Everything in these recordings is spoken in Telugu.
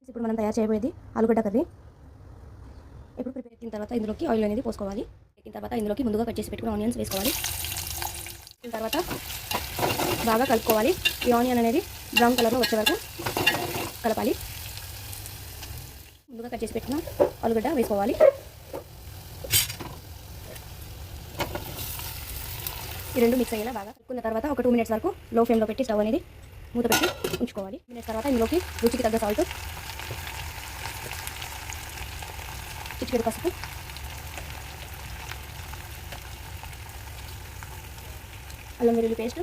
ఇప్పుడు మనం తయారు చేయబోయేది ఆలుగడ్డ కర్రీ. ఇప్పుడు ప్రిపేర్ అయిన తర్వాత ఇందులోకి ఆయిల్ అనేది పోసుకోవాలి. పెట్టిన తర్వాత ఇందులోకి ముందుగా కట్ చేసి పెట్టుకున్న ఆనియన్స్ వేసుకోవాలి. దీని తర్వాత బాగా కలుపుకోవాలి. ఈ ఆనియన్ అనేది బ్రౌన్ కలర్లో వచ్చే వరకు కలపాలి. ముందుగా కట్ చేసి పెట్టుకున్న ఆలుగడ్డ వేసుకోవాలి. ఈ రెండు మిక్స్ అయ్యేలా బాగా కలుపుకున్న తర్వాత ఒక 2 మినిట్స్ వరకు లో ఫ్లేమ్లో పెట్టి స్టవ్ అనేది మూత పెట్టి ఉంచుకోవాలి. మినిట్స్ తర్వాత ఇందులోకి రుచికి తగ్గ సాల్ట్, చిటికెడు పసుపు, అల్లం వెల్లుల్లి పేస్ట్,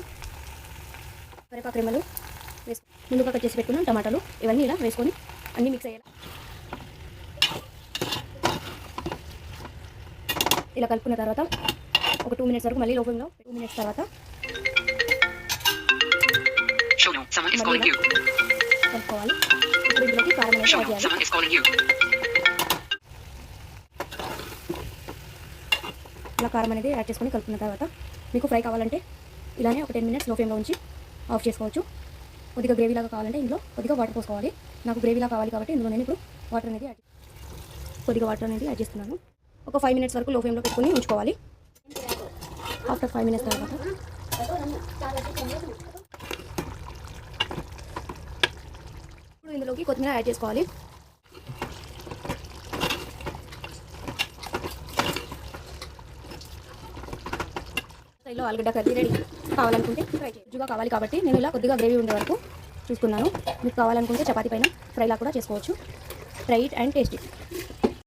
కరివేపాకు రెమ్మలు ముందుగా కట్ చేసి పెట్టుకున్న టమాటాలు ఇవన్నీ ఇలా వేసుకొని అన్నీ మిక్స్ అయ్యేలా ఇలా కలుపుకున్న తర్వాత ఒక 2 మినిట్స్ వరకు మళ్ళీ లో ఫ్లేమ్లో 2 మినిట్స్ తర్వాత కలుపుకోవాలి. ఇప్పుడు ఇందులోకి కారం అనేది యాడ్ చేయాలి. ఇలా కారం అనేది యాడ్ చేసుకొని కలుపుకున్న తర్వాత మీకు ఫ్రై కావాలంటే ఇలానే ఒక 10 మినిట్స్ లో ఫ్లేమ్లో ఉంచి ఆఫ్ చేసుకోవచ్చు. కొద్దిగా గ్రేవీలాగా కావాలంటే ఇందులో కొద్దిగా వాటర్ పోసుకోవాలి. నాకు గ్రేవీలా కావాలి కాబట్టి ఇందులో నేను ఇప్పుడు వాటర్ అనేది యాడ్ చేస్తున్నాను. ఒక 5 మినిట్స్ వరకు లో ఫ్లేమ్లో పెట్టుకొని ఉంచుకోవాలి. ఆఫ్టర్ 5 మినిట్స్ తర్వాత ఇప్పుడు ఇందులోకి కొత్తిమీర యాడ్ చేసుకోవాలి. స్టైల్లో ఆలుగడ్డ కర్రీ రెడీ. కావాలనుకుంటే ఫ్రై చేయొచ్చుగా కావాలి కాబట్టి నేను ఇలా కొద్దిగా గ్రేవీ ఉండే వరకు చూసుకున్నాను. మీకు కావాలనుకుంటే చపాతీ పైన ఫ్రైలా కూడా చేసుకోవచ్చు. Try it and taste it.